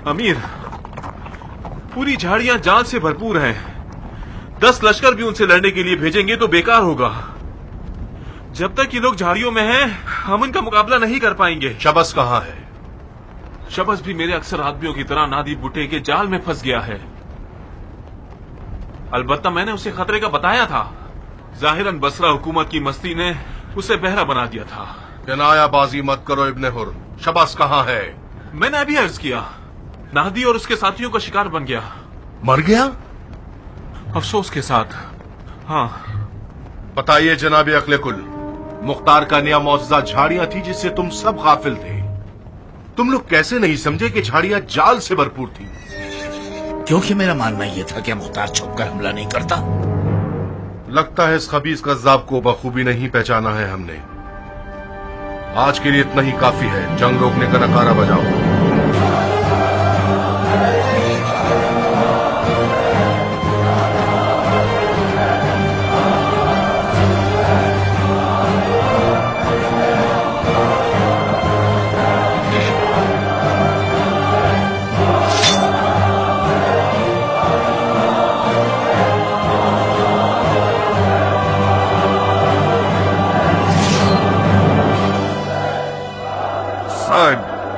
अमीर, पूरी झाड़ियां जान से भरपूर हैं। 10 लश्कर भी उनसे लड़ने के लिए भेजेंगे तो बेकार होगा। जब तक ये लोग झाड़ियों में हैं, हम इनका मुकाबला नहीं कर पाएंगे। शबस कहाँ है? शबस भी मेरे अक्सर आदमियों की तरह नादी बुट्टे के जाल में फंस गया है। अलबत्ता मैंने उसे खतरे का बताया था। जाहिरन बसरा हुकूमत की मस्ती ने उसे बहरा बना दिया था। किनायाबाजी मत करो इब्ने हुर। शबस कहाँ है? मैंने अभी अर्ज किया, नादी और उसके साथियों का शिकार बन गया। मर गया? अफसोस के साथ, हाँ। बताइए जनाबे अक्ले कुल, मुख्तार का नया मौजूदा झाड़ियां थी जिससे तुम सब गाफिल थे। तुम लोग कैसे नहीं समझे कि झाड़ियां जाल से भरपूर थी? क्योंकि मेरा मानना यह था कि मुख्तार छुपकर हमला नहीं करता। लगता है इस खबीस कज़्ज़ाब को बखूबी नहीं पहचाना है हमने। आज के लिए इतना ही काफी है। जंग रोकने का नकारा बजाओ।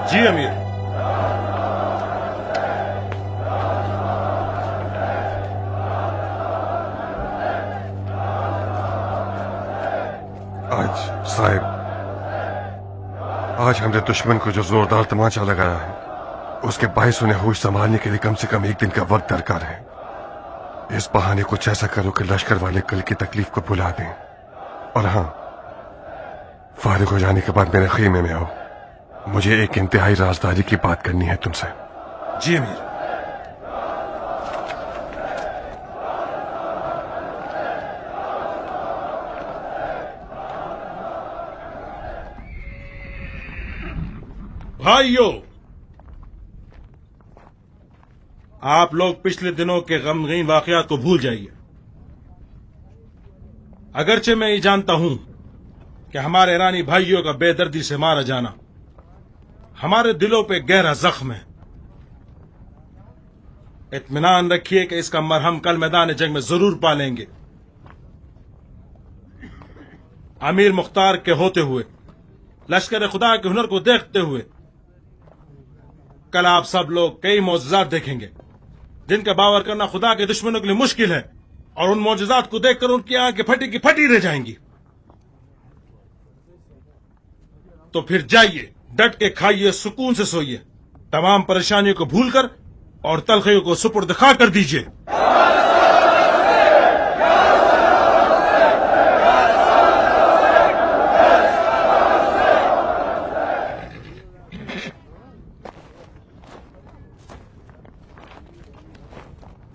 जी अमीर। आज हमने दुश्मन को जो जोरदार तमाचा लगाया है, उसके बायस उन्हें होश संभालने के लिए कम से कम 1 दिन का वक्त दरकार है। इस बहाने कुछ ऐसा करो कि लश्कर वाले कल की तकलीफ को भुला दें। और हाँ, फारिग हो जाने के बाद मेरे खीमे में आओ। मुझे एक इंतहाई राजदारी की बात करनी है तुमसे। जी अमीर। भाइयों, आप लोग पिछले दिनों के गमगीन वाकयात को भूल जाइए। अगरचे मैं ये जानता हूं कि हमारे ईरानी भाइयों का बेदर्दी से मारा जाना हमारे दिलों पे गहरा जख्म है। इत्मीनान रखिए कि इसका मरहम कल मैदान जंग में जरूर पालेंगे। अमीर मुख्तार के होते हुए, लश्कर खुदा के हुनर को देखते हुए, कल आप सब लोग कई मौजज़ात देखेंगे जिनका बावर करना खुदा के दुश्मनों के लिए मुश्किल है, और उन मौजज़ात को देखकर उनकी आंखें फटी की फटी रह जाएंगी। तो फिर जाइए, डट के खाइए, सुकून से सोइए, तमाम परेशानियों को भूलकर और तलखियों को सुपुर्द खा कर दीजिए।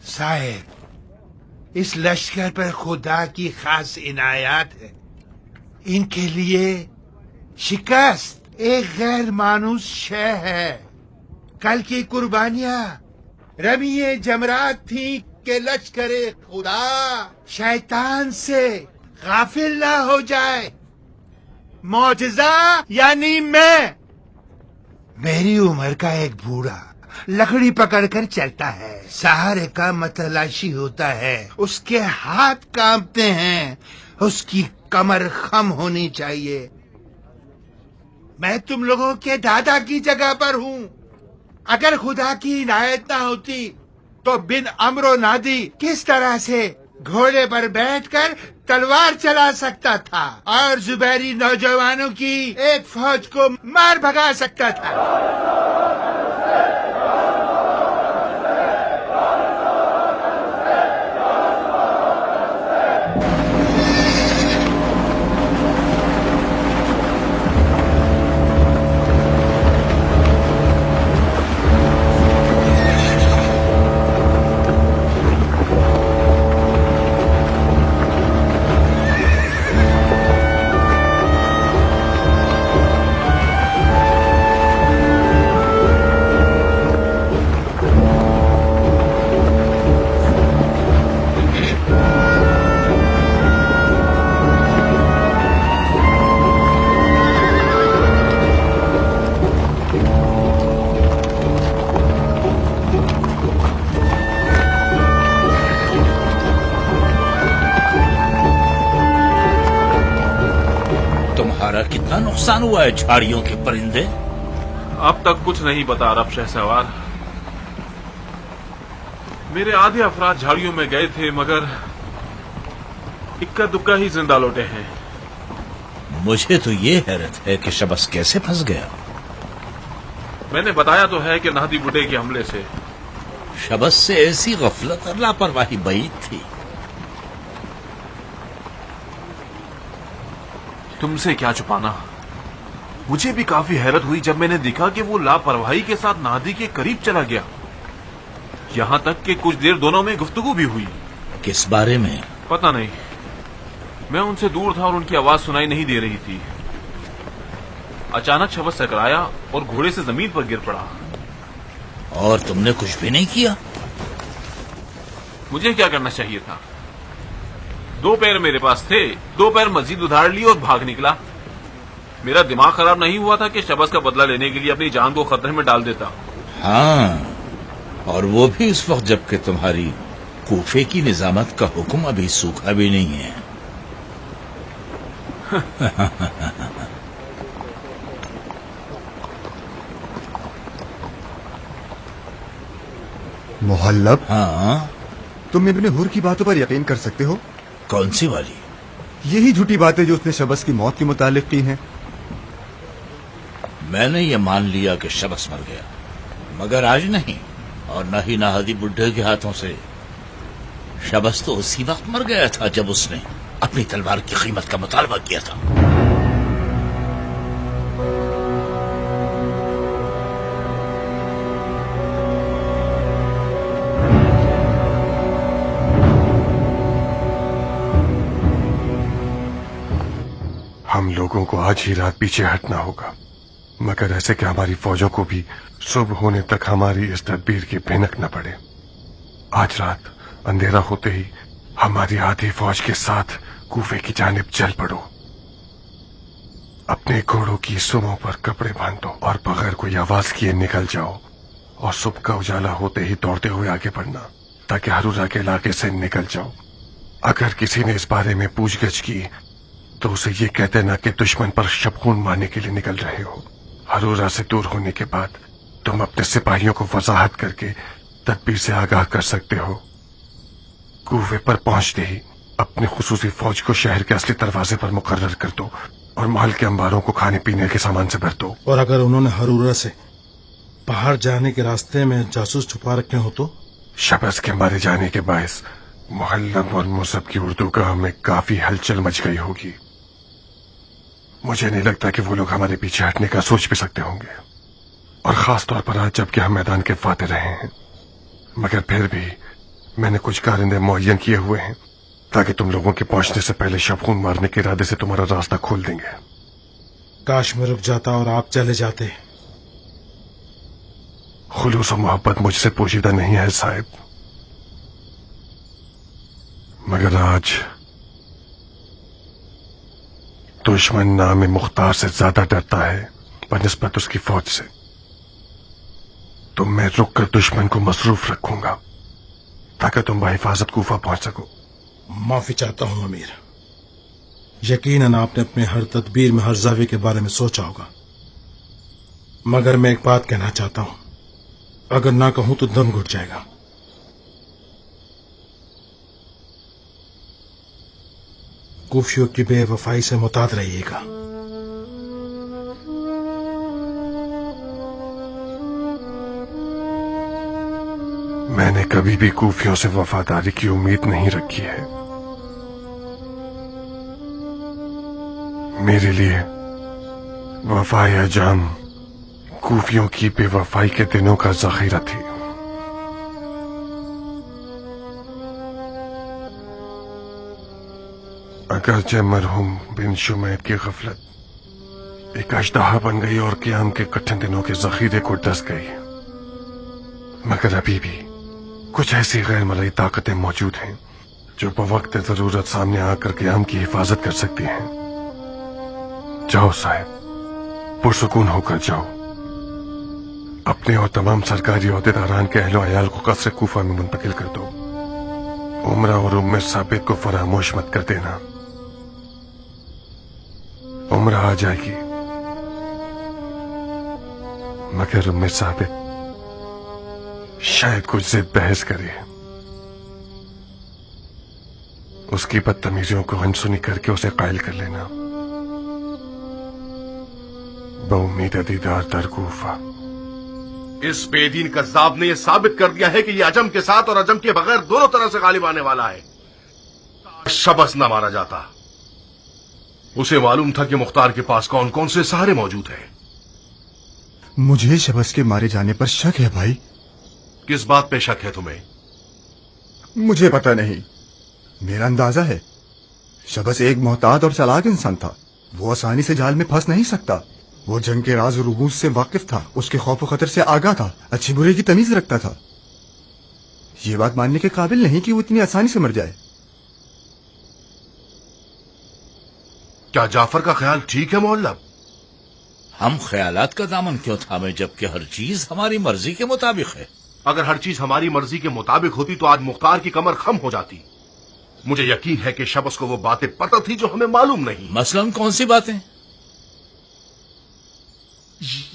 साहिब, इस लश्कर पर खुदा की खास इनायत है। इनके लिए शिकस्त एक गैर मानूस शय है। कल की कुर्बानियां रमीए जमरात थी कि लश्कर खुदा शैतान से गाफिल ना हो जाए। मौजज़ा यानी मैं, मेरी उम्र का एक बूढ़ा लकड़ी पकड़कर चलता है, सहारे का मतलाशी होता है, उसके हाथ कांपते हैं, उसकी कमर खम होनी चाहिए। मैं तुम लोगों के दादा की जगह पर हूँ। अगर खुदा की इनायत ना होती तो बिन अमरो नादी किस तरह से घोड़े पर बैठकर तलवार चला सकता था और जुबैरी नौजवानों की एक फौज को मार भगा सकता था। نقصان ہوا ہے جھاڑیوں کے پرندے؟ اب تک کچھ نہیں بتا رب شہسوار. میرے آدھے افراد جھاڑیوں میں گئے تھے مگر اکا دکا ہی زندہ لوٹے ہیں. مجھے تو یہ حیرت ہے کہ شبس کیسے پھنس گیا. میں نے بتایا تو ہے کہ نہدی بڈھے کے حملے سے. شبس سے ایسی غفلت اور لاپرواہی بعید تھی. تم سے کیا چھپانا. مجھے بھی کافی حیرت ہوئی جب میں نے دیکھا کہ وہ لاپرواہی کے ساتھ نہدی کے قریب چلا گیا. یہاں تک کہ کچھ دیر دونوں میں گفتگو بھی ہوئی. کس بارے میں؟ پتہ نہیں. میں ان سے دور تھا اور ان کی آواز سنائی نہیں دے رہی تھی. اچانک شبس ٹکرایا اور گھوڑے سے زمین پر گر پڑا. اور تم نے کچھ بھی نہیں کیا؟ مجھے کیا کرنا چاہیے تھا. 2 پیر میرے پاس تھے. 2 پیر مزید ادھار لی اور بھاگ نکلا. میرا دماغ خراب نہیں ہوا تھا کہ شبس کا بدلہ لینے کے لیے اپنی جان کو خطرے میں ڈال دیتا. ہاں، اور وہ بھی اس وقت جب کہ تمہاری کوفے کی نظامت کا حکم ابھی سوکھا بھی نہیں ہے. محلب، ہاں؟ تم ابن حور کی باتوں پر یقین کر سکتے ہو؟ کون سی والی؟ یہی جھوٹی باتیں جو اس نے شبس کی موت کے متعلق کی ہیں. میں نے یہ مان لیا کہ شبس مر گیا، مگر آج نہیں، اور نہ ہی نہدی بڈھے کے ہاتھوں سے. شبس تو اسی وقت مر گیا تھا جب اس نے اپنی تلوار کی قیمت کا مطالبہ کیا تھا. ہم لوگوں کو آج ہی رات پیچھے ہٹنا ہوگا، مگر ایسے کہ ہماری فوجوں کو بھی صبح ہونے تک ہماری اس تدبیر کی بھنک نہ پڑے. آج رات اندھیرا ہوتے ہی ہماری آدھی فوج کے ساتھ کوفے کی جانب چل پڑو. اپنے گھوڑوں کی سموں پر کپڑے باندھ دو اور بغیر کوئی آواز کیے نکل جاؤ، اور صبح کا اجالا ہوتے ہی دوڑتے ہوئے آگے بڑھنا تاکہ ہرورا کے علاقے سے نکل جاؤ. اگر کسی نے اس بارے میں پوچھ گچھ کی تو اسے یہ کہہ دینا کہ دشمن پر شبخون مارنے کے لیے نکل رہے ہو. ہرورا سے دور ہونے کے بعد تم اپنے سپاہیوں کو وضاحت کر کے تدبیر سے آگاہ کر سکتے ہو. کوفے پر پہنچتے ہی اپنی خصوصی فوج کو شہر کے اصلی دروازے پر مقرر کر دو اور محل کے انباروں کو کھانے پینے کے سامان سے بھر دو. اور اگر انہوں نے ہرورا سے پہاڑ جانے کے راستے میں جاسوس چھپا رکھے ہو تو؟ شبس کے مارے جانے کے باعث محلب اور مصب کی اردو گاہ میں کافی ہلچل مچ گئی ہوگی. مجھے نہیں لگتا کہ وہ لوگ ہمارے پیچھے ہٹنے کا سوچ بھی سکتے ہوں گے، اور خاص طور پر آج جب کہ ہم میدان کے فاتح رہے ہیں. مگر پھر بھی میں نے کچھ کارندے معین کیے ہوئے ہیں تاکہ تم لوگوں کے پہنچنے سے پہلے شبخون مارنے کے ارادے سے تمہارا راستہ کھول دیں گے. کاش میں رک جاتا اور آپ چلے جاتے. خلوص و محبت مجھ سے پوشیدہ نہیں ہے صاحب، مگر آج دشمن نام مختار سے زیادہ ڈرتا ہے بنسبت اس کی فوج سے. تو میں رک کر دشمن کو مصروف رکھوں گا تاکہ تم بحفاظت کوفہ پہنچ سکو. معافی چاہتا ہوں امیر. یقیناً آپ نے اپنے ہر تدبیر میں ہر زاویے کے بارے میں سوچا ہوگا، مگر میں ایک بات کہنا چاہتا ہوں، اگر نہ کہوں تو دم گھٹ جائے گا. کوفیوں کی بے وفائی سے محتاط رہیے گا. میں نے کبھی بھی کوفیوں سے وفاداری کی امید نہیں رکھی ہے. میرے لیے وفا جام کوفیوں کی بے وفائی کے دنوں کا ذخیرہ تھی. اگرچہ مرحوم بن شمید کی غفلت ایک اشتہا بن گئی اور قیام کے کٹھن دنوں کے ذخیرے کو ڈس گئی، مگر ابھی بھی کچھ ایسی غیر مرئی طاقتیں موجود ہیں جو بوقت ضرورت سامنے آ کر قیام کی حفاظت کر سکتی ہیں. جاؤ صاحب، پرسکون ہو کر جاؤ. اپنے اور تمام سرکاری عہدیداران کے اہل و عیال کو قصر کوفہ میں منتقل کر دو. عمرہ اور ام ثابت کو فراموش مت کر دینا. عمرہ آ جائے گی मगर उम्मीद साबित शायद कुछ से बहस करे, उसकी बदतमीजियों को अनसुनी करके उसे कायल कर लेना। बहुमीद दीदार दरकूफा। इस बेदीन कज़्ज़ाब ने यह साबित कर दिया है कि यह अजम के साथ और अजम के बगैर दोनों तरह से गालिब आने वाला है। शबस न मारा जाता। उसे मालूम था कि मुख्तार के पास कौन कौन से सहारे मौजूद हैं। मुझे शबस के मारे जाने पर शक है भाई। किस बात पे शक है तुम्हें? मुझे पता नहीं, मेरा अंदाजा है शबस एक मोहताद और चालाक इंसान था। वो आसानी से जाल में फंस नहीं सकता। वो जंग के राज और रुमूज से वाकिफ था, उसके खौफ और खतर से आगाह था, अच्छी बुरे की तमीज रखता था। ये बात मानने के काबिल नहीं कि वो इतनी आसानी से मर जाए। क्या जाफर का ख्याल ठीक है मोहल्लब? हम ख्यालात का दामन क्यों थामे जबकि हर चीज हमारी मर्जी के मुताबिक है? अगर हर चीज हमारी मर्जी के मुताबिक होती तो आज मुख्तार की कमर खम हो जाती। मुझे यकीन है कि शबस को वो बातें पता थी जो हमें मालूम नहीं। मसलन कौन सी बातें?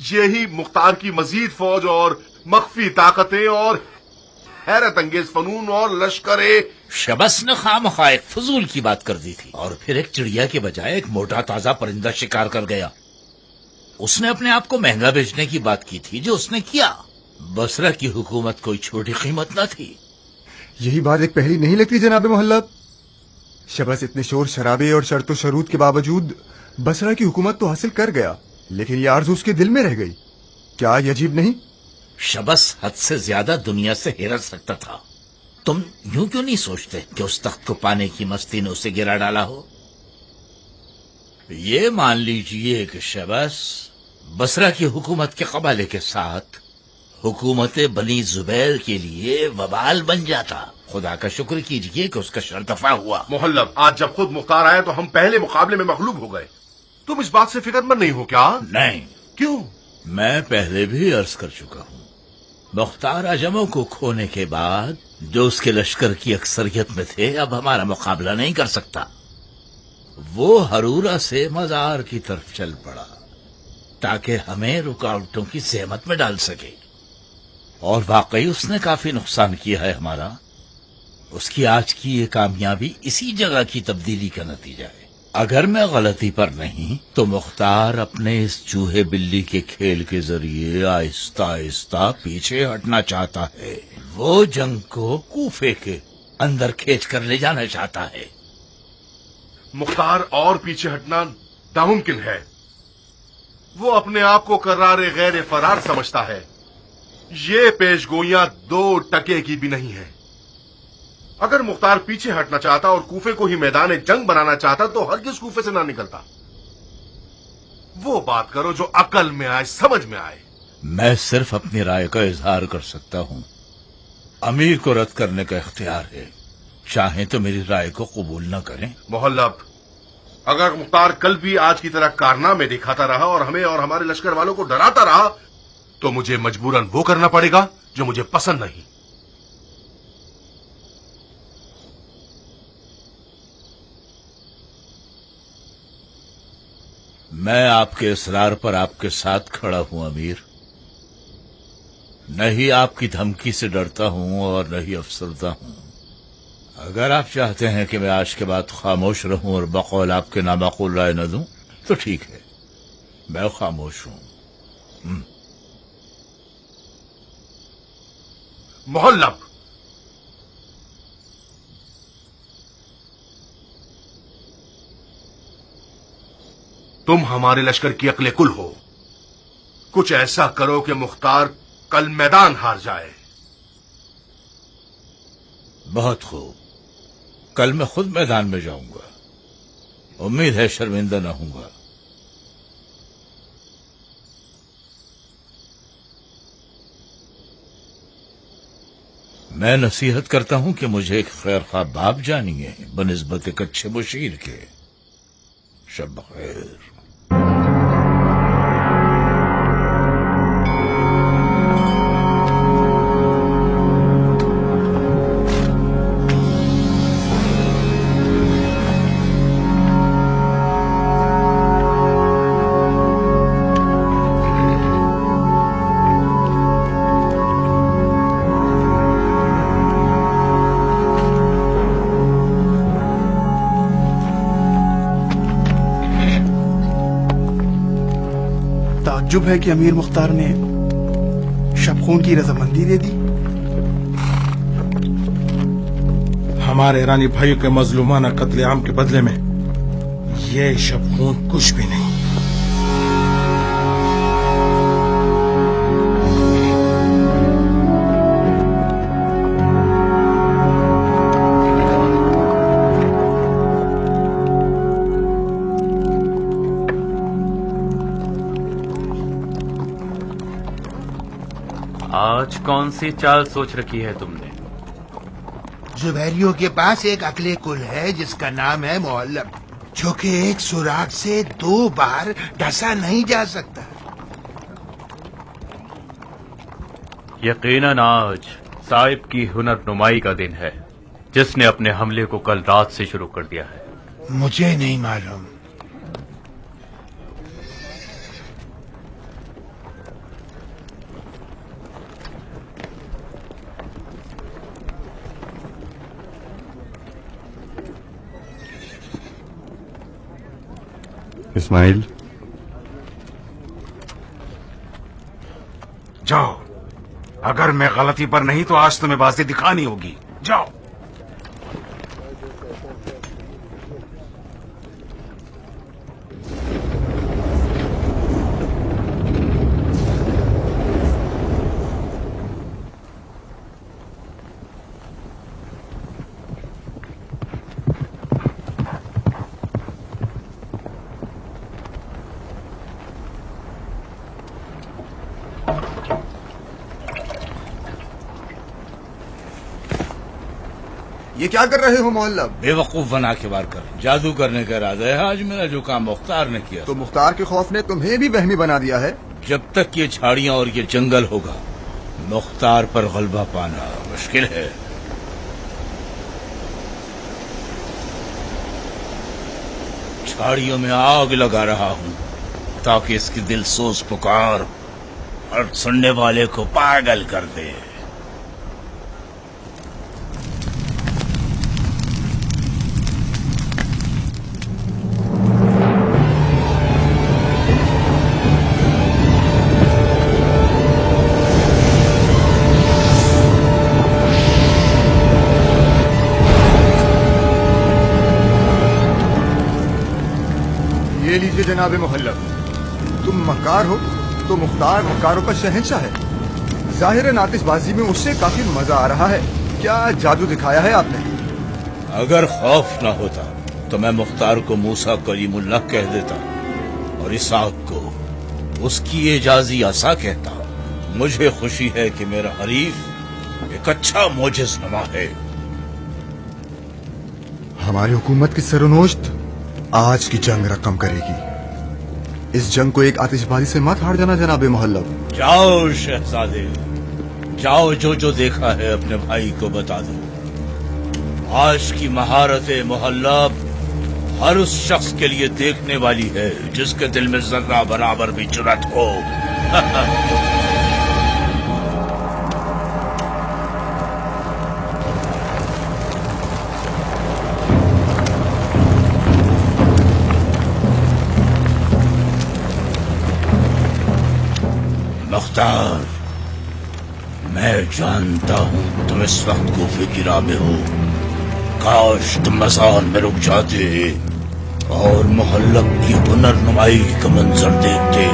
यही मुख्तार की मजीद फौज और मख्फी ताकतें और हैरत अंगेज फनून और लश्करे। शबस ने खामखा एक फजूल की बात कर दी थी और फिर एक चिड़िया के बजाय एक मोटा ताजा परिंदा शिकार कर गया। उसने अपने आप को महंगा बेचने की बात की थी जो उसने किया। बसरा की हुकूमत कोई छोटी कीमत न थी। यही बात एक पहली नहीं लगती जनाब मोहल्लब? शबस इतने शोर शराबे और शर्त व शरूत के बावजूद बसरा की हुकूमत तो हासिल कर गया, लेकिन ये आरज़ू उसके दिल में रह गई। क्या ये अजीब नहीं? शबस हद से ज्यादा दुनिया से हिरस सकता था। तुम यूं क्यों नहीं सोचते कि उस तख्त को पाने की मस्ती ने उसे गिरा डाला हो? ये मान लीजिए कि शबस बसरा की हुकूमत के कबाले के साथ हुकूमत बनी जुबैर के लिए वबाल बन जाता। खुदा का शुक्र कीजिए कि उसका शर दफा हुआ। मोहल्लब, आज जब खुद मुख्तार आया तो हम पहले मुकाबले में मगलूब हो गए। तुम इस बात से फिक्रमंद नहीं हो क्या? नहीं। क्यों? मैं पहले भी अर्ज कर चुका हूं, मुख्तार आजमों को खोने के बाद जो उसके लश्कर की अक्सरियत में थे अब हमारा मुकाबला नहीं कर सकता। वो हरूरा से मजार की तरफ चल पड़ा ताकि हमें रुकावटों की सहमत में डाल सके, और वाकई उसने काफी नुकसान किया है हमारा। उसकी आज की ये कामयाबी इसी जगह की तब्दीली का नतीजा है। अगर मैं गलती पर नहीं तो मुख्तार अपने इस चूहे बिल्ली के खेल के जरिए आहिस्ता आहिस्ता पीछे हटना चाहता है। वो जंग को कूफे के अंदर खींच कर ले जाना चाहता है। मुख्तार और पीछे हटना नामुमकिन है। वो अपने आप को करारे गैर फरार समझता है। ये पेशगोइयां 2 टके की भी नहीं है। अगर मुख्तार पीछे हटना चाहता और कूफे को ही मैदान जंग बनाना चाहता तो हरगिज कूफे से ना निकलता। वो बात करो जो अकल में आए, समझ में आए। मैं सिर्फ अपनी राय का इजहार कर सकता हूं। अमीर को रद्द करने का इख्तियार है, चाहे तो मेरी राय को कबूल न करें। मोहल्लब, अगर मुख्तार कल भी आज की तरह कारनामे दिखाता रहा और हमें और हमारे लश्कर वालों को डराता रहा तो मुझे मजबूरन वो करना पड़ेगा जो मुझे पसंद नहीं। मैं आपके इसरार पर आपके साथ खड़ा हूं अमीर। नहीं आपकी धमकी से डरता हूं और नहीं अफसरदा हूं। अगर आप चाहते हैं कि मैं आज के बाद खामोश रहूं और बकौल आपके नामाकुल राय न दूं तो ठीक है, मैं खामोश हूं। मोहल्लब, तुम हमारे लश्कर की अक्ले कुल हो। कुछ ऐसा करो कि मुख्तार कल मैदान हार जाए। बहुत खूब, कल मैं खुद मैदान में जाऊंगा। उम्मीद है शर्मिंदा न होऊंगा। मैं नसीहत करता हूं कि मुझे एक खैरख्वाह बाप जानिए बनिस्बत एक अच्छे मुशीर के। शब खैर। تعجب ہے کہ امیر مختار نے شبخون کی رضامندی دے دی؟ ہمارے ایرانی بھائیوں کے مظلومانہ قتل عام کے بدلے میں یہ شبخون کچھ بھی نہیں۔ آج کون سی چال سوچ رکھی ہے تم نے؟ زبیریوں کے پاس ایک عقل کل ہے جس کا نام ہے معلم، جو کہ ایک سوراخ سے 2 بار ڈسا نہیں جا سکتا۔ یقیناً آج صاحب کی ہنر نمائی کا دن ہے، جس نے اپنے حملے کو کل رات سے شروع کر دیا ہے۔ مجھے نہیں معلوم۔ اسماعیل، جاؤ، اگر میں غلطی پر نہیں تو آج تمہیں بازی دکھانی ہوگی، جاؤ۔ یہ کیا کر رہے ہو معلم؟ بے وقوف بنا کے وار کر جادو کرنے کا ارادہ ہے آج میرا، جو کام مختار نے کیا۔ تو مختار کے خوف نے تمہیں بھی وہمی بنا دیا ہے؟ جب تک یہ جھاڑیاں اور یہ جنگل ہوگا مختار پر غلبہ پانا مشکل ہے۔ جھاڑیوں میں آگ لگا رہا ہوں تاکہ اس کی دل سوز پکار ہر سننے والے کو پاگل کر دے۔ یہ لیجیے جناب محلب، تم مکار ہو تو مختار مکاروں کا شہنشاہ ہے۔ ظاہر ناطش بازی میں اس سے کافی مزہ آ رہا ہے۔ کیا جادو دکھایا ہے آپ نے؟ اگر خوف نہ ہوتا تو میں مختار کو موسیٰ کلیم اللہ کہہ دیتا اور اسحاق کو اس کی اعجازی عصا کہتا۔ مجھے خوشی ہے کہ میرا حریف ایک اچھا معجز نما ہے۔ ہماری حکومت کی سرنوشت آج کی جنگ رقم کرے گی۔ اس جنگ کو ایک آتش بازی سے مت ہار جانا جناب محلب۔ جاؤ شہزادے، جاؤ، جو دیکھا ہے اپنے بھائی کو بتا دو۔ آج کی مہارت محلب ہر اس شخص کے لیے دیکھنے والی ہے جس کے دل میں ذرہ برابر بھی جرأت ہو۔ مختار، میں جانتا ہوں تم اس وقت کوفے کی راہ میں ہو۔ کاش تم میدان میں رک جاتے اور محلب کی ہنر نمائی کا منظر دیکھتے۔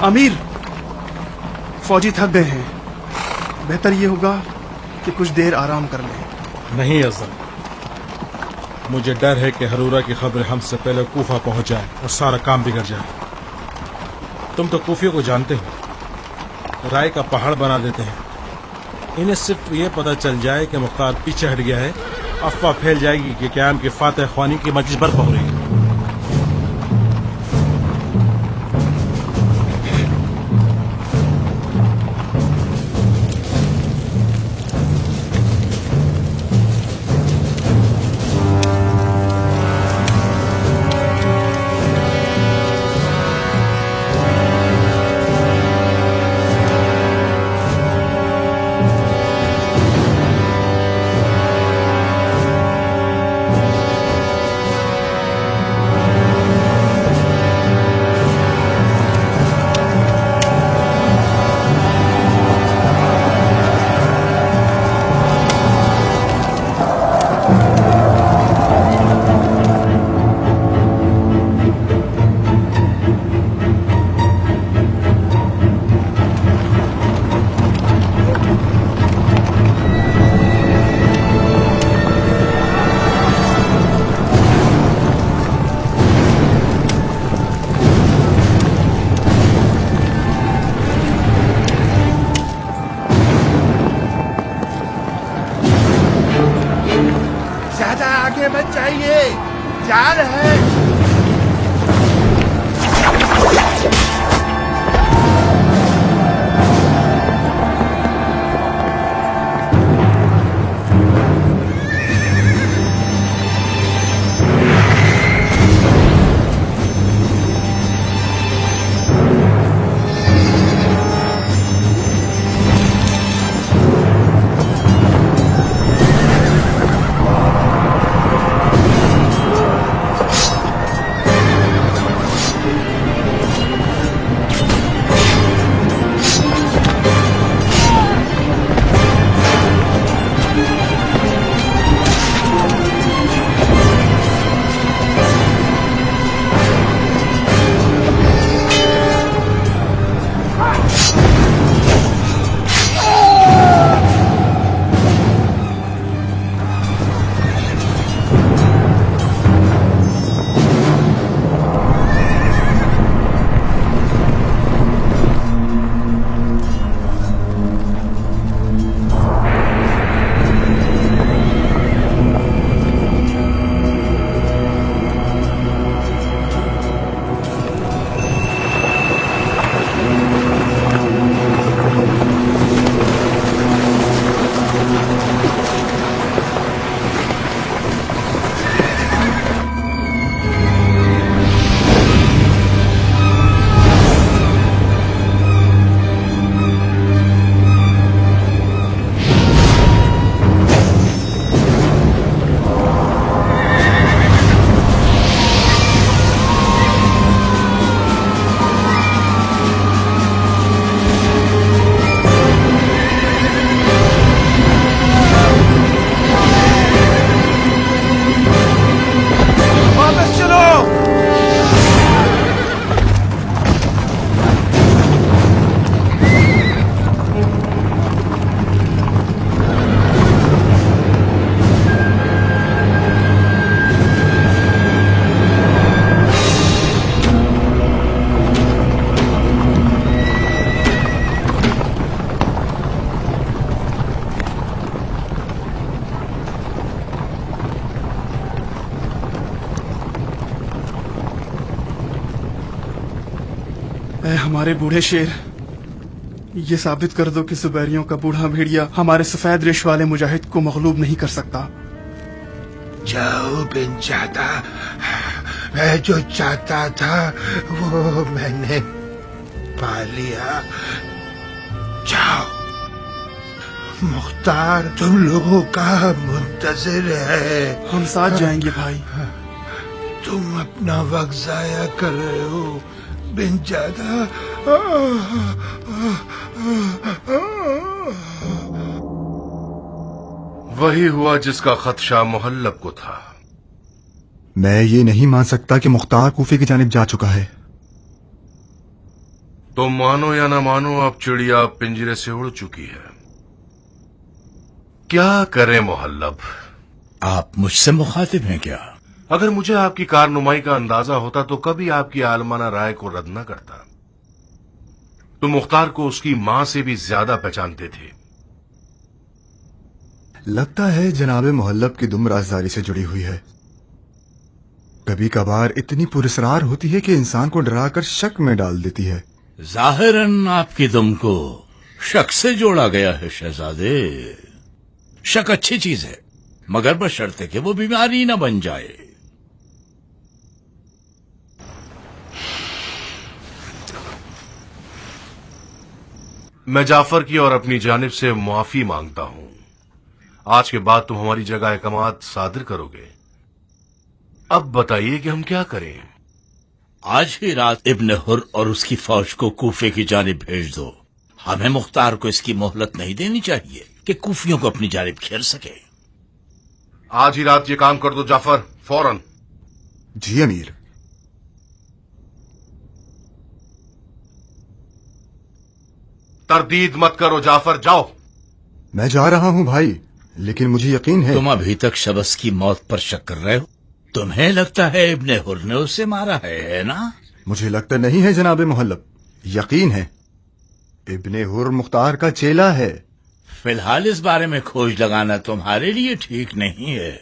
امیر، فوجی تھک گئے ہیں، بہتر یہ ہوگا کہ کچھ دیر آرام کر لیں۔ نہیں افضل، مجھے ڈر ہے کہ ہرورہ کی خبر ہم سے پہلے کوفہ پہنچ جائے اور سارا کام بگڑ جائے۔ تم تو کوفیوں کو جانتے ہو، رائے کا پہاڑ بنا دیتے ہیں۔ انہیں صرف یہ پتہ چل جائے کہ مختار پیچھے ہٹ گیا ہے، افواہ پھیل جائے گی کہ قیام کی فاتح خوانی کی مجلس برپا ہو رہی ہے۔ جا رہے ہیں. اے ہمارے بوڑھے شیر، یہ ثابت کر دو کہ زبیریوں کا بوڑھا بھیڑیا ہمارے سفید ریش والے مجاہد کو مغلوب نہیں کر سکتا. جاؤ بن جاتا، میں جو چاہتا تھا وہ میں نے پا لیا. جاؤ، مختار تم لوگوں کا منتظر ہے. ہم ساتھ جائیں گے بھائی. تم اپنا وقت ضائع کر رہے ہو بن جاتا. وہی ہوا جس کا خدشہ محلب کو تھا. میں یہ نہیں مان سکتا کہ مختار کوفے کی جانب جا چکا ہے. تم مانو یا نہ مانو، اب چڑیا پنجرے سے اڑ چکی ہے. کیا کریں محلب؟ آپ مجھ سے مخاطب ہیں کیا؟ اگر مجھے آپ کی کارنمائی کا اندازہ ہوتا تو کبھی آپ کی عالمانہ رائے کو رد نہ کرتا. تم مختار کو اس کی ماں سے بھی زیادہ پہچانتے تھے. لگتا ہے جناب محلب کی دم رازداری سے جڑی ہوئی ہے. کبھی کبھار اتنی پراسرار ہوتی ہے کہ انسان کو ڈرا کر شک میں ڈال دیتی ہے. ظاہراً آپ کی دم کو شک سے جوڑا گیا ہے شہزادے. شک اچھی چیز ہے، مگر بشرطے کہ وہ بیماری نہ بن جائے. میں جعفر کی اور اپنی جانب سے معافی مانگتا ہوں. آج کے بعد تم ہماری جگہ احکامات صادر کرو گے. اب بتائیے کہ ہم کیا کریں؟ آج ہی رات ابن حر اور اس کی فوج کو کوفے کی جانب بھیج دو. ہمیں مختار کو اس کی مہلت نہیں دینی چاہیے کہ کوفیوں کو اپنی جانب گھیر سکے. آج ہی رات یہ کام کر دو جعفر، فوراً. جی امیر. تردید مت کرو جعفر، جاؤ. میں جا رہا ہوں بھائی، لیکن مجھے یقین ہے. تم ابھی تک شبس کی موت پر شک کر رہے ہو؟ تمہیں لگتا ہے ابن حر نے اسے مارا ہے نا؟ مجھے لگتا نہیں ہے جناب محلب، یقین ہے. ابن حر مختار کا چیلا ہے. فی الحال اس بارے میں کھوج لگانا تمہارے لیے ٹھیک نہیں ہے.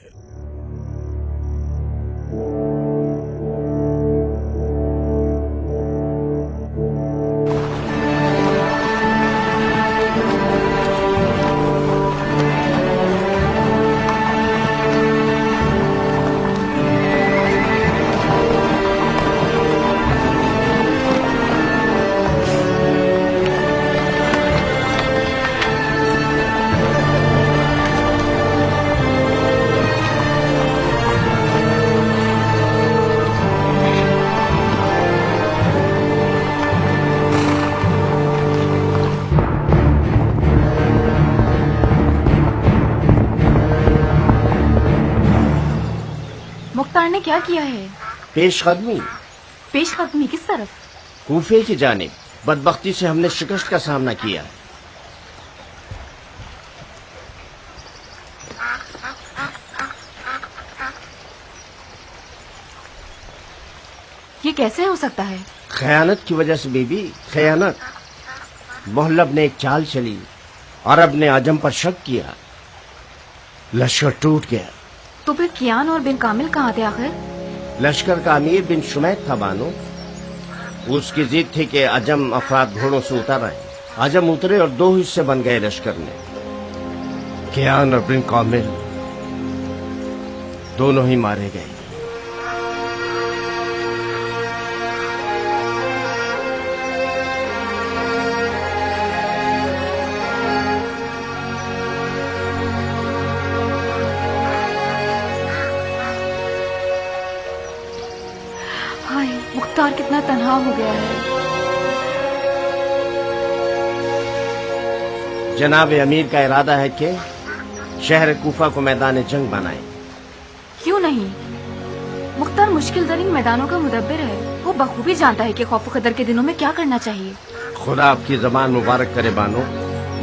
کیا کیا ہے؟ پیش قدمی. پیش قدمی کس طرف؟ کوفے کی جانب. بدبختی سے ہم نے شکست کا سامنا کیا. یہ کیسے ہو سکتا ہے؟ خیانت کی وجہ سے بی بی، خیانت. محلب نے ایک چال چلی، عرب نے عجم پر شک کیا، لشکر ٹوٹ گیا. تو پھر کیان اور بن کامل کہاں تھے آخر؟ لشکر کا امیر بن شمیت تھا بانو. اس کی ضد تھی کہ عجم افراد گھوڑوں سے اتر آئے. عجم اترے اور 2 حصے بن گئے لشکر میں. کیان اور بن کامل دونوں ہی مارے گئے. مختار کتنا تنہا ہو گیا ہے. جناب امیر کا ارادہ ہے کہ شہر کوفہ کو میدان جنگ بنائیں. کیوں نہیں؟ مختار مشکل ترین میدانوں کا مدبر ہے. وہ بخوبی جانتا ہے کہ خوف و خطر کے دنوں میں کیا کرنا چاہیے. خدا آپ کی زبان مبارک کرے بانو.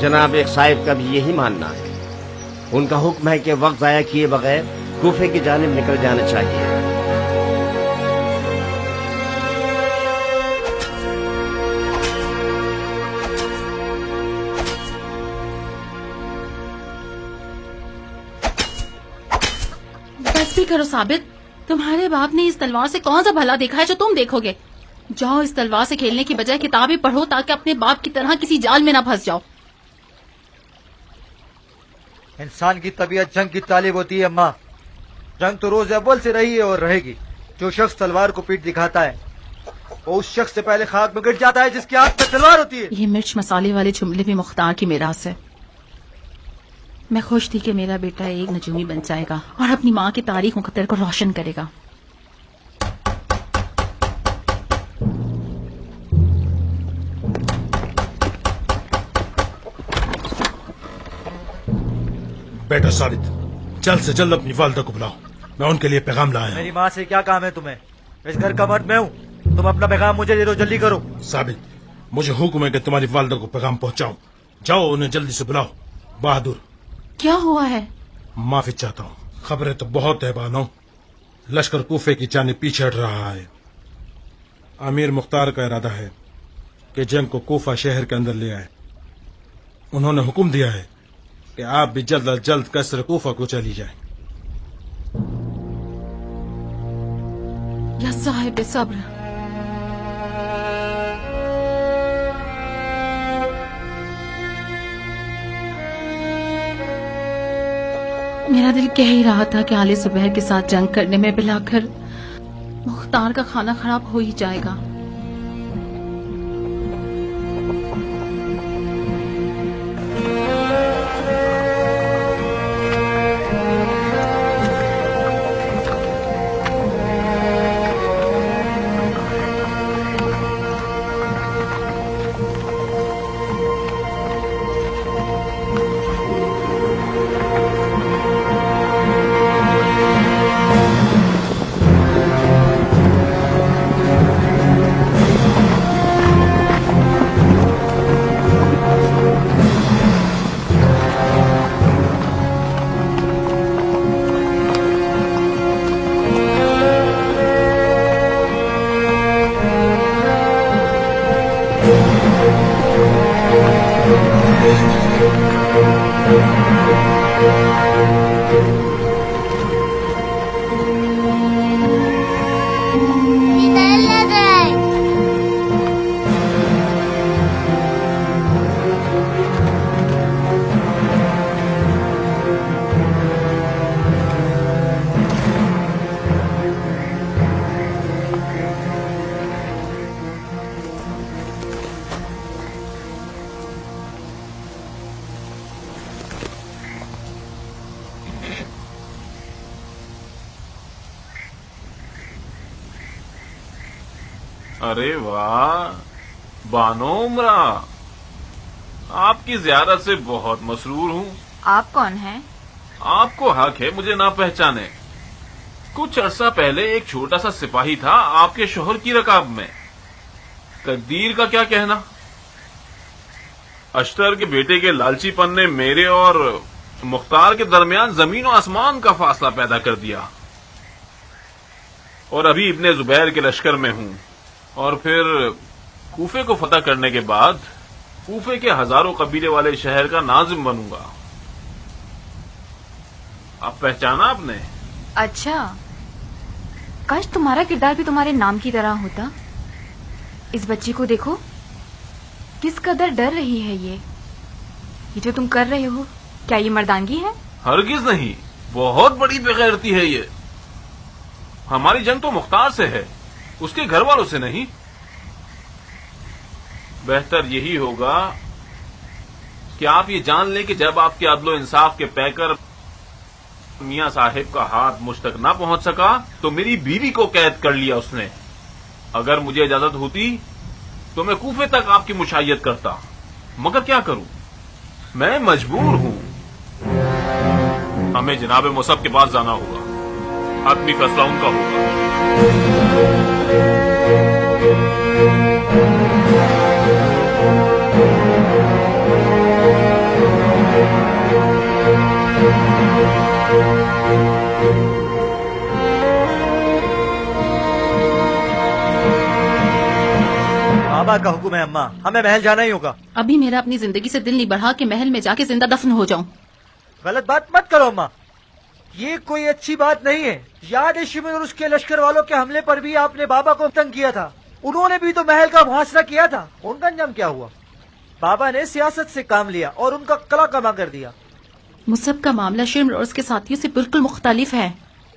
جناب ایک صاحب کا بھی یہی ماننا ہے. ان کا حکم ہے کہ وقت ضائع کیے بغیر کوفے کی جانب نکل جانا چاہیے. کرو ثابت، تمہارے باپ نے اس تلوار سے کون سا بھلا دیکھا ہے جو تم دیکھو گے؟ جاؤ اس تلوار سے کھیلنے کی بجائے کتابیں پڑھو تاکہ اپنے باپ کی طرح کسی جال میں نہ پھنس جاؤ. انسان کی طبیعت جنگ کی طالب ہوتی ہے ماں. جنگ تو روز اول سے رہی ہے اور رہے گی. جو شخص تلوار کو پیٹ دکھاتا ہے وہ اس شخص سے پہلے خاک میں گر جاتا ہے جس کے ہاتھ میں تلوار ہوتی ہے. یہ مرچ مسالے والے جملے بھی مختار کی میراث ہے. میں خوش تھی کہ میرا بیٹا ایک نجومی بن جائے گا اور اپنی ماں کی تاریخ مقدر کو روشن کرے گا. بیٹا ثابت، جلد سے جلد اپنی والدہ کو بلاؤ. میں ان کے لیے پیغام لایا ہوں. میری ماں سے کیا کام ہے تمہیں؟ اس گھر کا مرد میں ہوں. تم اپنا پیغام مجھے دے دو، جلدی کرو. ثابت، مجھے حکم ہے کہ تمہاری والدہ کو پیغام پہنچاؤ. جاؤ انہیں جلدی سے بلاؤ. بہادر، کیا ہوا ہے؟ معافی چاہتا ہوں. خبریں تو بہت ہے بانو. لشکر کوفے کی جانب پیچھے ہٹ رہا ہے. امیر مختار کا ارادہ ہے کہ جنگ کو کوفہ شہر کے اندر لے آئے. انہوں نے حکم دیا ہے کہ آپ بھی جلد از جلد قصر کوفہ کو چلی جائیں. یا صاحب صبر. میرا دل کہہ ہی رہا تھا کہ آل زبیر کے ساتھ جنگ کرنے میں بلا کر مختار کا کھانا خراب ہو ہی جائے گا. ارے واہ بانو عمرہ، آپ کی زیارت سے بہت مسرور ہوں. آپ کون ہیں؟ آپ کو حق ہے مجھے نہ پہچانے. कुछ अरसा पहले एक छोटा सा सिपाही था आपके शोहर की रकाब में। तकदीर का क्या कहना। अश्तर के बेटे के लालचीपन ने मेरे और मुख्तार के दरमियान जमीन और आसमान का फासला पैदा कर दिया। और अभी इब्ने जुबैर के लश्कर में हूं और फिर कूफे को फतह करने के बाद कूफे के हजारों कबीले वाले शहर का नाजिम बनूंगा। आप पहचाना आपने? अच्छा, काश तुम्हारा किरदार भी तुम्हारे नाम की तरह होता। इस बच्ची को देखो, किस कदर डर रही है। ये जो तुम कर रहे हो, क्या ये मर्दानगी है? हरगिज नहीं, बहुत बड़ी बेगैरती है ये। हमारी जंग तो मुख्तार से है, उसके घर वालों से नहीं। बेहतर यही होगा कि आप ये जान लें कि जब आपके अदलो इंसाफ के पैकर मियां साहिब का हाथ मुझ तक ना पहुंच सका तो मेरी बीवी को कैद कर लिया उसने। अगर मुझे इजाजत होती तो मैं कूफे तक आपकी मुशायत करता, मगर क्या करूं, मैं मजबूर हूं। हमें जनाब मुसब के पास जाना होगा, आदमी फैसला उनका होगा। बाबा का हुक्म है अम्मा, हमें महल जाना ही होगा। अभी मेरा अपनी जिंदगी से दिल नहीं बढ़ा कि महल में जाके जिंदा दफन हो जाऊं। गलत बात मत करो अम्मा, ये कोई अच्छी बात नहीं है। याद है शिमिर और उसके लश्कर वालों के हमले पर भी आपने बाबा को तंग किया था। उन्होंने भी तो महल का मुहासरा किया था। उनका अंजाम क्या हुआ? बाबा ने सियासत से काम लिया और उनका कला कमा कर दिया। मुसब का मामला शिमिर और उसके साथियों से बिल्कुल मुख्तलिफ है।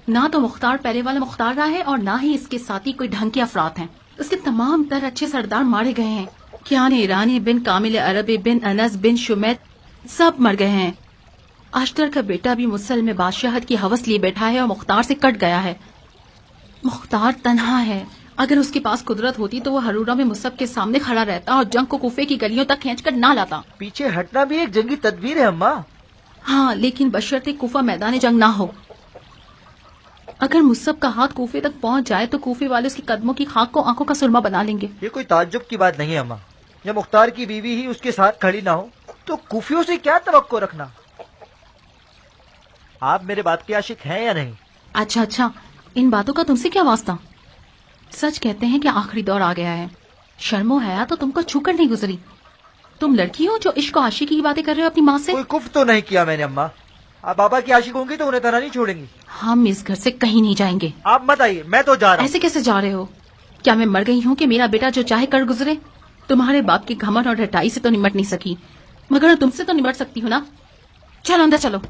ना तो मुख्तार पहले वाला मुख्तार रहा है और ना ही इसके साथी कोई ढंग के अफराद हैं। उसके तमाम तर अच्छे सरदार मारे गए हैं। कियान ईरानी बिन कामिल अरबी बिन अनस बिन शुमैत सब मर गए हैं। अश्तर का बेटा भी मुसल में बादशाहत की हवस लिए बैठा है और मुख्तार से कट गया है। मुख्तार तन्हा है। अगर उसके पास कुदरत होती तो वो हरूरा में मुसब के सामने खड़ा रहता और जंग को कूफे की गलियों तक खींचकर ना लाता। पीछे हटना भी एक जंगी तदबीर है अम्मा। हाँ, लेकिन बशर्ते कूफा मैदान जंग ना हो। अगर मुसब का हाथ कूफे तक पहुंच जाए तो कूफे वाले उसके कदमों की खाक को आंखों का सुरमा बना लेंगे। ये कोई ताज्जुब की बात नहीं है अम्मा। जब मुख्तार की बीवी ही उसके साथ खड़ी ना हो तो कूफियों से क्या तवक्को रखना। आप मेरे बात के आशिक हैं या नहीं? अच्छा, इन बातों का तुमसे क्या वास्ता? सच कहते हैं कि आखिरी दौर आ गया है। शर्मो हया तो तुमको छूकर नहीं गुजरी। तुम लड़की हो जो इश्क और आशिकी की बातें कर रहे हो अपनी माँ से। कोई कुफ्र तो नहीं किया मैंने अम्मा। आप बाबा की आशिक होंगी तो उन्हें तना नहीं छोड़ेंगी। हम इस घर से कहीं नहीं जाएंगे। आप मत आइए, मैं तो जा रहा हूँ। ऐसे कैसे जा रहे हो? क्या मैं मर गई हूँ कि मेरा बेटा जो चाहे कर गुजरे? तुम्हारे बाप की घमंड और ढटाई से तो निमट नहीं सकी, मगर तुमसे तो निमट सकती हूँ ना। चलो अंदर चलो।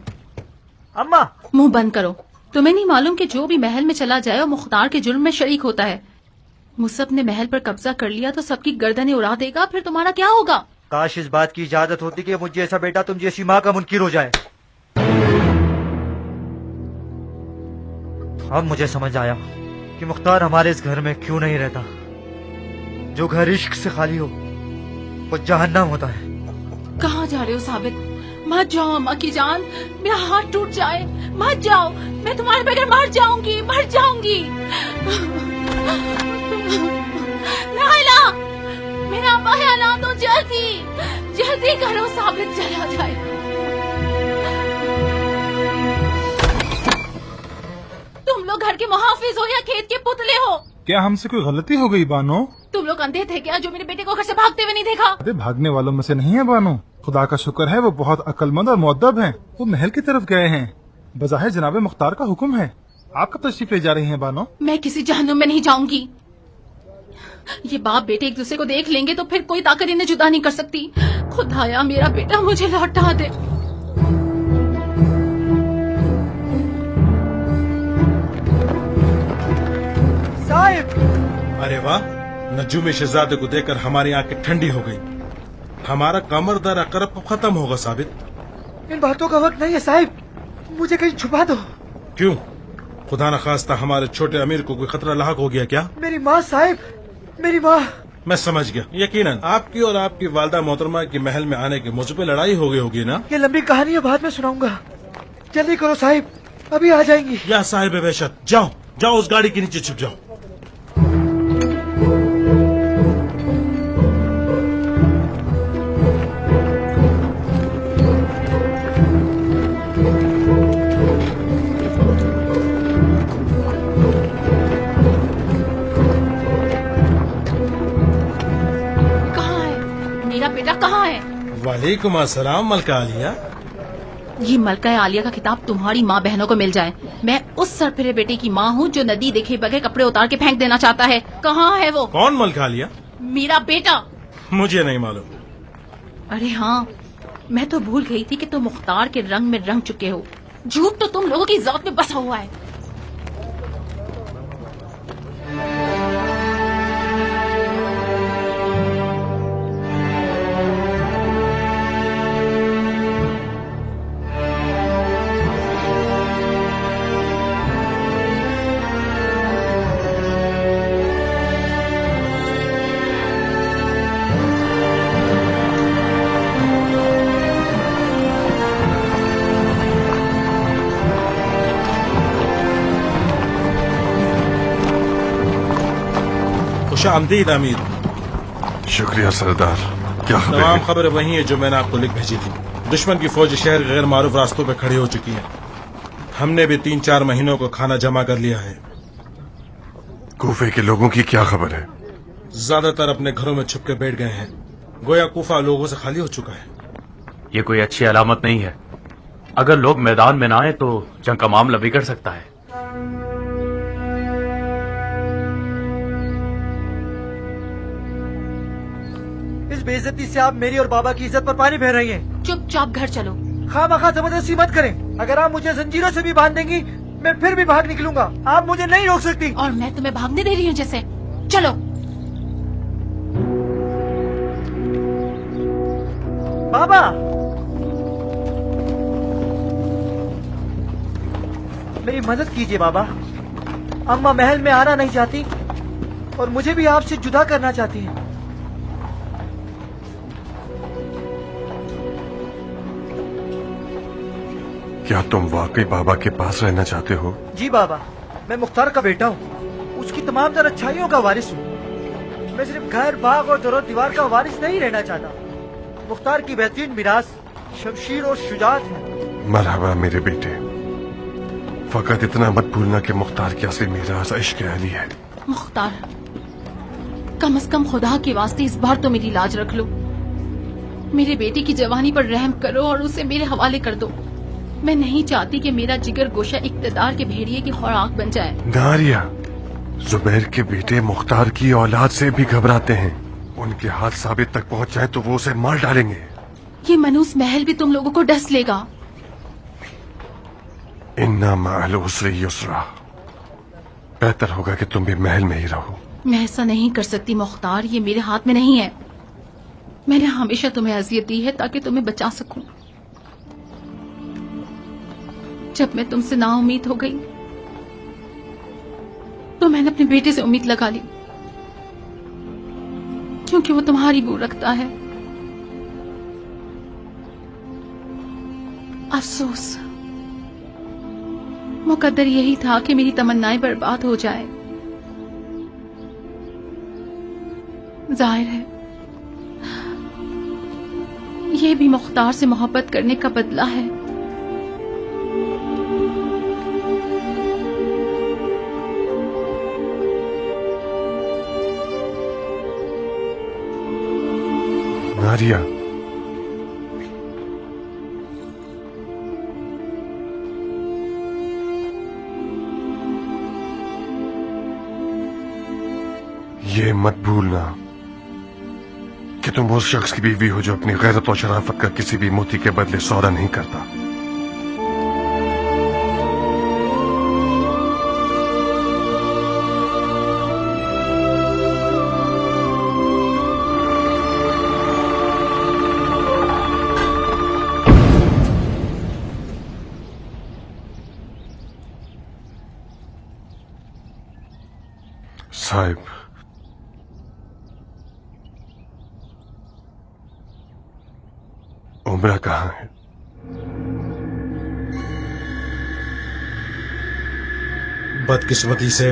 अम्मा मुंह बंद करो। तुम्हें नहीं मालूम कि जो भी महल में चला जाए और मुख्तार के जुर्म में शरीक होता है। मुसब ने महल पर कब्जा कर लिया तो सबकी गर्दनें उड़ा देगा, फिर तुम्हारा क्या होगा? काश इस बात की इजाजत होती कि मुझे ऐसा बेटा तुम जैसी माँ का मुनकिर हो जाए। अब मुझे समझ आया कि मुख्तार हमारे इस घर में क्यों नहीं रहता। जो घर इश्क से खाली हो वो जहन्नम होता है। कहाँ जा रहे हो साबित? मत जाओ अम्मा की जान, मेरा हाथ टूट जाए। मत जाओ, मैं तुम्हारे बगैर मर जाऊंगी, मर जाऊंगी। नाइला, मेरा अब्बा है ना, तो जल्दी करो, साबित चला जाए। तुम लोग घर के मुहाफिज हो या खेत के पुतले हो? क्या हमसे कोई गलती हो गई बानो? तुम लोग अंधे थे क्या जो मेरे बेटे को घर से भागते हुए नहीं देखा? अरे भागने वालों में से नहीं है बानो। खुदा का शुक्र है वो बहुत अक्लमंद और मुअद्दब हैं। वो महल की तरफ गए हैं। बज़ाहिर जनाब मुख्तार का हुक्म है। आप कब तशरीफ ले जा रही हैं बानो? मैं किसी जहन्नुम में नहीं जाऊंगी। ये बाप बेटे एक दूसरे को देख लेंगे तो फिर कोई ताकत इन्हें जुदा नहीं कर सकती। खुदाया मेरा बेटा मुझे लौटा दे। साहिब! अरे वाह, नजूम शहजादे को देखकर हमारी आंखें ठंडी हो गई। हमारा कमर दर अकरब खत्म होगा साबित। इन बातों का वक्त नहीं है साहिब, मुझे कहीं छुपा दो। क्यों? खुदा न खास्ता हमारे छोटे अमीर को कोई खतरा लाहक हो गया क्या? मेरी माँ साहिब, मेरी माँ। मैं समझ गया। यकीनन आपकी और आपकी वालदा मोहतरमा की महल में आने के मौजू पे लड़ाई हो गई होगी ना? ये लंबी कहानी है, बाद में सुनाऊंगा। जल्दी करो साहिब, अभी आ जाएंगी। या साहिब बेशत, जाओ। जाओ उस गाड़ी के नीचे छुप जाओ। कहाँ है मेरा बेटा, कहाँ है? वालेकुम अस्सलाम मलका आलिया। ये मलका आलिया का खिताब तुम्हारी माँ बहनों को मिल जाए। मैं उस सरफिरे बेटे की माँ हूँ जो नदी देखे बगैर कपड़े उतार के फेंक देना चाहता है। कहाँ है वो? कौन मलका आलिया? मेरा बेटा। मुझे नहीं मालूम। अरे हाँ, मैं तो भूल गई थी कि तुम मुख्तार के रंग में रंग चुके हो। झूठ तो तुम लोगों की ज़ात में बसा हुआ है। खुशामदीद अमीर। शुक्रिया सरदार। क्या खबर तमाम है? खबरें वही है जो मैंने आपको लिख भेजी थी। दुश्मन की फौज शहर के गैर मारूफ रास्तों पर खड़ी हो चुकी है। हमने भी 3-4 महीनों को खाना जमा कर लिया है। कूफे के लोगों की क्या खबर है? ज्यादातर अपने घरों में छुप के बैठ गए हैं। गोया कूफा लोगों से खाली हो चुका है। ये कोई अच्छी अलामत नहीं है। अगर लोग मैदान में ना आए तो जंग का मामला बिगड़ सकता है। इस बेइज्जती से आप मेरी और बाबा की इज्जत पर पानी फेर रही हैं। चुपचाप घर चलो। खामखा जबरदस्ती मत करें। अगर आप मुझे जंजीरों से भी बांध देंगी, मैं फिर भी भाग निकलूंगा। आप मुझे नहीं रोक सकती। और मैं तुम्हें भागने दे रही हूँ जैसे। चलो। बाबा, मेरी मदद कीजिए बाबा। अम्मा महल में आना नहीं चाहती और मुझे भी आपसे जुदा करना चाहती हैं। क्या तुम वाकई बाबा के पास रहना चाहते हो? जी बाबा, मैं मुख्तार का बेटा हूँ। उसकी तमाम तर अच्छाइयों का वारिस हूँ। मैं सिर्फ घर, बाग और दरों दीवार का वारिस नहीं रहना चाहता। मुख्तार की बेहतरीन मिरास शमशीर और शुजात है। मरहबा मेरे बेटे। फकत इतना मत भूलना कि मुख्तार की असली मिरास इश्क अली है। मुख्तार, कम से कम खुदा के वास्ते इस बार तो मेरी लाज रख लो। मेरे बेटे की जवानी पर रहम करो और उसे मेरे हवाले कर दो। मैं नहीं चाहती कि मेरा जिगर गोशा इक्तदार के भेड़िए की खुराक बन जाए। नारिया, जुबैर के बेटे मुख्तार की औलाद से भी घबराते हैं। उनके हाथ साबित तक पहुंच जाए तो वो उसे मार डालेंगे। ये मनूस महल भी तुम लोगों को डस लेगा। इन्ना मअल उसरी युसरा। बेहतर होगा कि तुम भी महल में ही रहो। मैं ऐसा नहीं कर सकती मुख्तार, ये मेरे हाथ में नहीं है। मैंने हमेशा तुम्हें अजियत दी है ताकि तुम्हें बचा सकूं। जब मैं तुमसे नाउम्मीद हो गई तो मैंने अपने बेटे से उम्मीद लगा ली, क्योंकि वो तुम्हारी बू रखता है। अफसोस, मुकद्दर यही था कि मेरी तमन्नाएं बर्बाद हो जाए। जाहिर है ये भी मुख्तार से मोहब्बत करने का बदला है। नारिया, ये मत भूलना कि तुम उस शख्स की बीवी हो जो अपनी गैरत और शराफत का किसी भी मोती के बदले सौदा नहीं करता। साहिब, उम्रा कहाँ है? बदकिस्मती से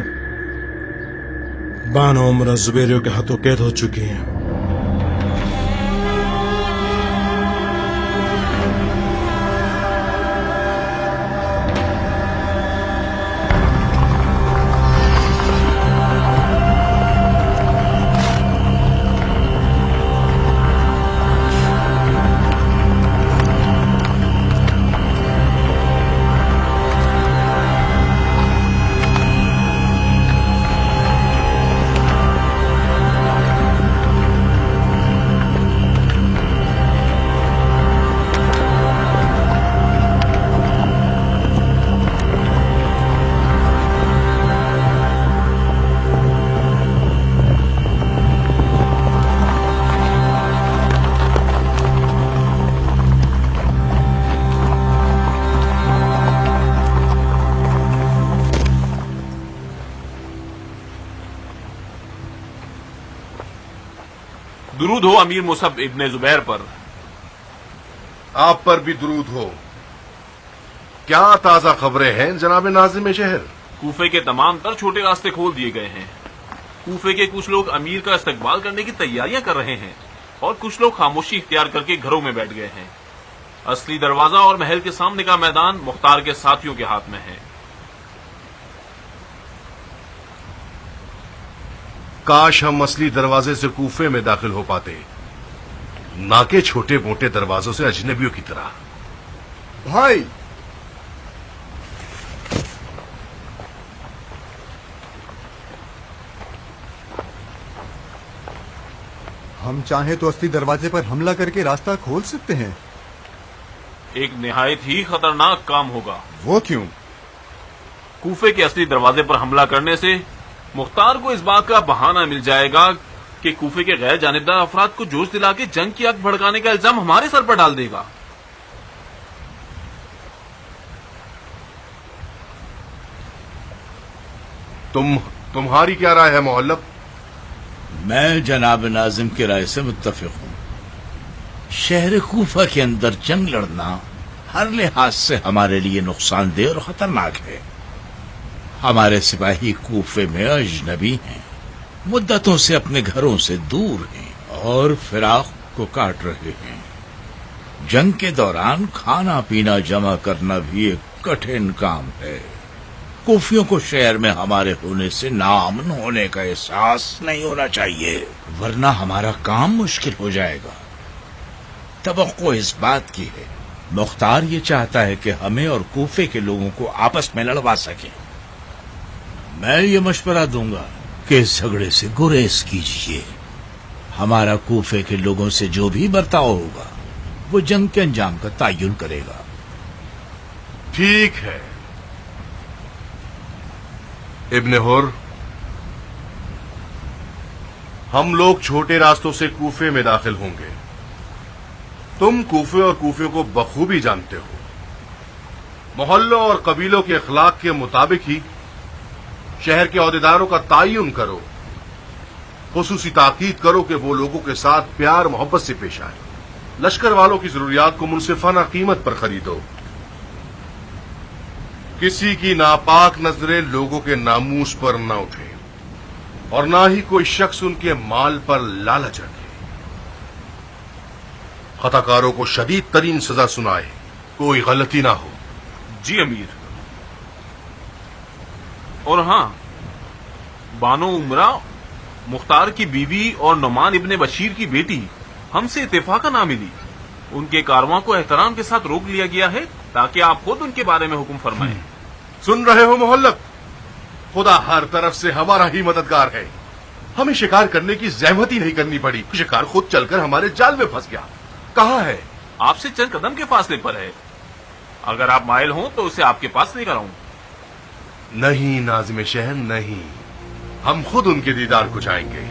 बानो उम्र जुबैरियों के हाथों कैद हो चुकी हैं। दुरूद हो अमीर मुसब इब्ने जुबैर पर। आप पर भी दुरूद हो। क्या ताजा खबरें हैं जनाब नाजिम शहर? कूफे के तमाम तर छोटे रास्ते खोल दिए गए हैं। कूफे के कुछ लोग अमीर का इस्तकबाल करने की तैयारियां कर रहे हैं और कुछ लोग खामोशी इख्तियार करके घरों में बैठ गए हैं। असली दरवाजा और महल के सामने का मैदान मुख्तार के साथियों के हाथ में है। काश हम असली दरवाजे से कूफे में दाखिल हो पाते, ना के छोटे मोटे दरवाजों से अजनबियों की तरह। भाई, हम चाहें तो असली दरवाजे पर हमला करके रास्ता खोल सकते हैं। एक निहायत ही खतरनाक काम होगा। वो क्यों? कूफे के असली दरवाजे पर हमला करने से मुख्तार को इस बात का बहाना मिल जाएगा कि कूफे के गैर जानिबदार अफराद को जोश दिला के जंग की आग भड़काने का इल्जाम हमारे सर पर डाल देगा। तुम्हारी क्या राय है मोहल्लब? मैं जनाब नाजिम की राय से मुत्तफिक हूं। शहर कूफा के अंदर जंग लड़ना हर लिहाज से हमारे लिए नुकसानदेह और खतरनाक है। हमारे सिपाही कूफे में अजनबी हैं, मुद्दतों से अपने घरों से दूर हैं और फिराक को काट रहे हैं। जंग के दौरान खाना पीना जमा करना भी एक कठिन काम है। कूफियों को शहर में हमारे होने से नाअमन होने का एहसास नहीं होना चाहिए, वरना हमारा काम मुश्किल हो जाएगा। तवक्को इस बात की है, मुख्तार ये चाहता है कि हमें और कूफे के लोगों को आपस में लड़वा सके। मैं ये मशवरा दूंगा कि इस झगड़े से गुरेज कीजिए। हमारा कूफे के लोगों से जो भी बर्ताव होगा वो जंग के अंजाम का तयन करेगा। ठीक है इब्ने हुर, हम लोग छोटे रास्तों से कूफे में दाखिल होंगे। तुम कूफे और कूफियों को बखूबी जानते हो। मोहल्लों और कबीलों के अखलाक के मुताबिक ही शहर के ओहदेदारों का तयन करो। खुसूसी ताकीद करो कि वो लोगों के साथ प्यार मोहब्बत से पेश आए। लश्कर वालों की जरूरियात को मुनसिफाना कीमत पर खरीदो। किसी की नापाक नजरें लोगों के नामूस पर न उठे और ना ही कोई शख्स उनके माल पर लालच रखे। खताकारों को शदीद तरीन सजा सुनाए, कोई गलती ना हो। जी अमीर। और हां, बानो उमरा मुख्तार की बीवी और नुमान इब्ने बशीर की बेटी हमसे इत्तेफाकन ना मिली। उनके कारवां को एहतराम के साथ रोक लिया गया है ताकि आप खुद उनके बारे में हुक्म फरमाएं। सुन रहे हो मोहल्लब? खुदा हर तरफ से हमारा ही मददगार है। हमें शिकार करने की जहमत ही नहीं करनी पड़ी। शिकार खुद चलकर हमारे जाल में फंस गया। कहाँ है? आपसे चंद कदम के फासले पर है। अगर आप माइल हों तो उसे आपके पास लेकर आऊं। नहीं नाज़िम शहर, नहीं। हम खुद उनके दीदार को जाएंगे।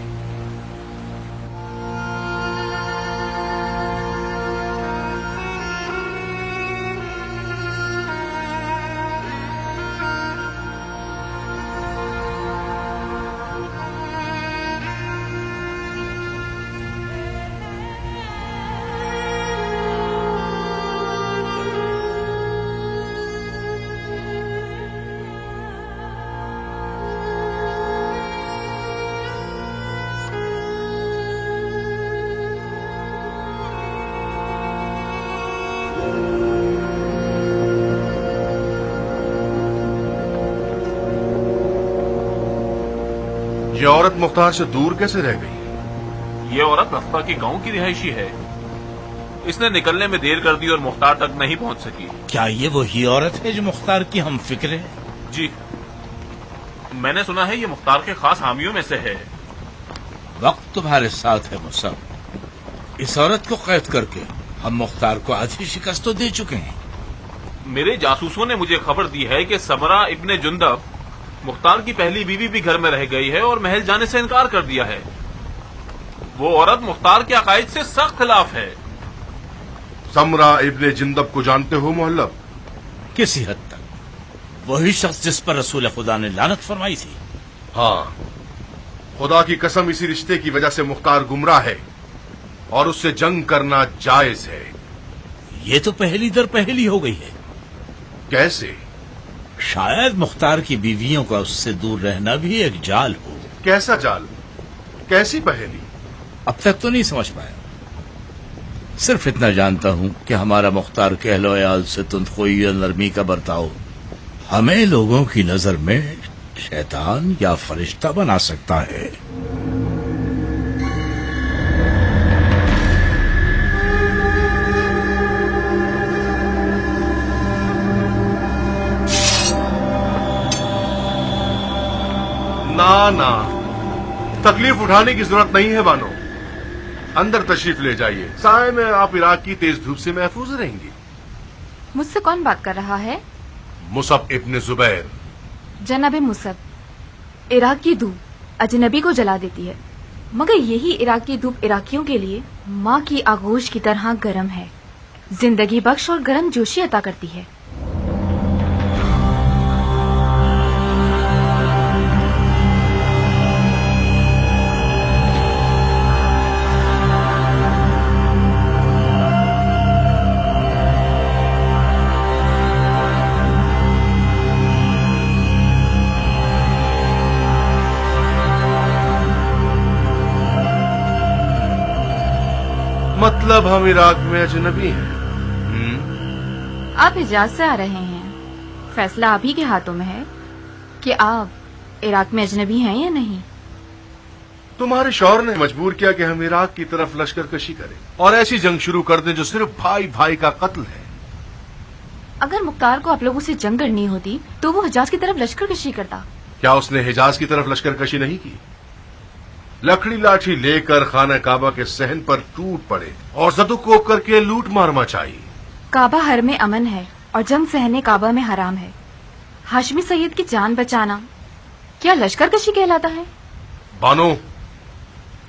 ये औरत मुख्तार से दूर कैसे रह गई? ये औरत रफ्ता के गांव की रिहायशी है। इसने निकलने में देर कर दी और मुख्तार तक नहीं पहुंच सकी। क्या ये वही औरत है जो मुख्तार की हम फिक्र है? जी, मैंने सुना है ये मुख्तार के खास हामियों में से है। वक्त तुम्हारे साथ है मुसब। इस औरत को कैद करके हम मुख्तार को आधी शिकस्त तो दे चुके हैं। मेरे जासूसों ने मुझे खबर दी है कि समरा इब्ने जुंदब, मुख्तार की पहली बीवी, भी घर में रह गई है और महल जाने से इनकार कर दिया है। वो औरत मुख्तार के अकायद से सख्त खिलाफ है। समरा इब्ने जिंदब को जानते हो मोहल्लब? किसी हद तक। वही शख्स जिस पर रसूल खुदा ने लानत फरमाई थी। हाँ, खुदा की कसम इसी रिश्ते की वजह से मुख्तार गुमराह है और उससे जंग करना जायज है। ये तो पहली दर पहली हो गई है। कैसे? शायद मुख्तार की बीवियों का उससे दूर रहना भी एक जाल हो। कैसा जाल? कैसी पहेली? अब तक तो नहीं समझ पाया। सिर्फ इतना जानता हूं कि हमारा मुख्तार कहलो-ए-आल से तुंदखोई और नरमी का बर्ताव हमें लोगों की नजर में शैतान या फरिश्ता बना सकता है। ना ना, तकलीफ उठाने की जरूरत नहीं है बानो। अंदर तशरीफ ले जाइए। साए में आप इराक की तेज धूप से महफूज रहेंगी। मुझसे कौन बात कर रहा है? मुसब इब्ने जुबैर। जनाबे मुसब, इराक की धूप अजनबी को जला देती है, मगर यही इराक की धूप इराकियों के लिए माँ की आगोश की तरह गर्म है, जिंदगी बख्श और गर्म जोशी अता करती है। मतलब हम इराक में अजनबी हैं? आप हिजाज से आ रहे हैं। फैसला आप ही के हाथों में है कि आप इराक में अजनबी हैं या नहीं। तुम्हारे शौहर ने मजबूर किया कि हम इराक की तरफ लश्कर कशी करें और ऐसी जंग शुरू कर दें जो सिर्फ भाई भाई का कत्ल है। अगर मुख्तार को आप लोगों से जंग करनी होती तो वो हिजाज की तरफ लश्कर कशी करता। क्या उसने हिजाज की तरफ लश्कर कशी नहीं की? लकड़ी लाठी लेकर खाना काबा के सहन पर टूट पड़े और जदुकोप करके लूट मार मचाई। काबा हर में अमन है और जंग सहने काबा में हराम है। हाशमी सैयद की जान बचाना क्या लश्कर कशी कहलाता है? बानो,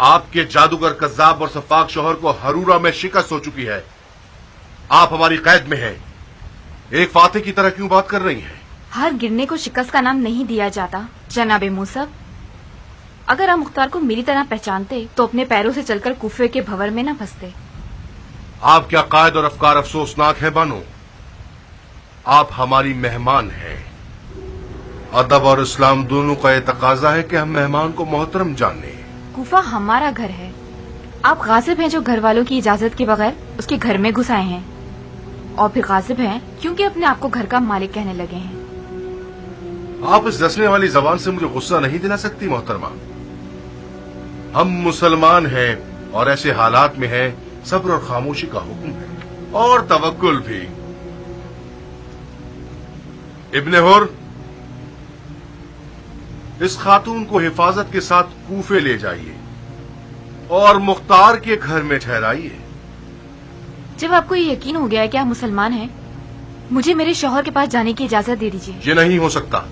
आपके जादूगर कज्जाब और सफाक शौहर को हरूरा में शिकस्त हो चुकी है। आप हमारी कैद में हैं। एक फाते की तरह क्यों बात कर रही हैं? हार गिरने को शिकस्त का नाम नहीं दिया जाता जनाबे मुसब। अगर आप मुख्तार को मेरी तरह पहचानते तो अपने पैरों से चलकर कुफे के भंवर में न फंसते। आप क्या कायद और अफकार अफसोसनाक है बानो। आप हमारी मेहमान हैं। अदब और इस्लाम दोनों का यह तकाजा है कि हम मेहमान को मोहतरम जाने। कुफा हमारा घर है। आप गासिब हैं जो घर वालों की इजाजत के बगैर उसके घर में घुस आए हैं, और फिर गासिब हैं क्योंकि अपने आप को घर का मालिक कहने लगे हैं। आप इस दसने वाली जबान से मुझे गुस्सा नहीं दिला सकती मोहतरमा। हम मुसलमान हैं और ऐसे हालात में हैं सब्र और खामोशी का हुक्म है और तवक्कुल भी। इब्ने हुर, इस खातून को हिफाजत के साथ कूफे ले जाइए और मुख्तार के घर में ठहराइए। जब आपको ये यकीन हो गया है कि आप मुसलमान हैं, मुझे मेरे शौहर के पास जाने की इजाजत दे दीजिए। ये नहीं हो सकता।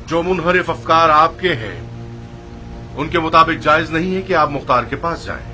जो मुनहरिफ अफकार आपके हैं उनके मुताबिक जायज नहीं है कि आप मुख्तार के पास जाएं।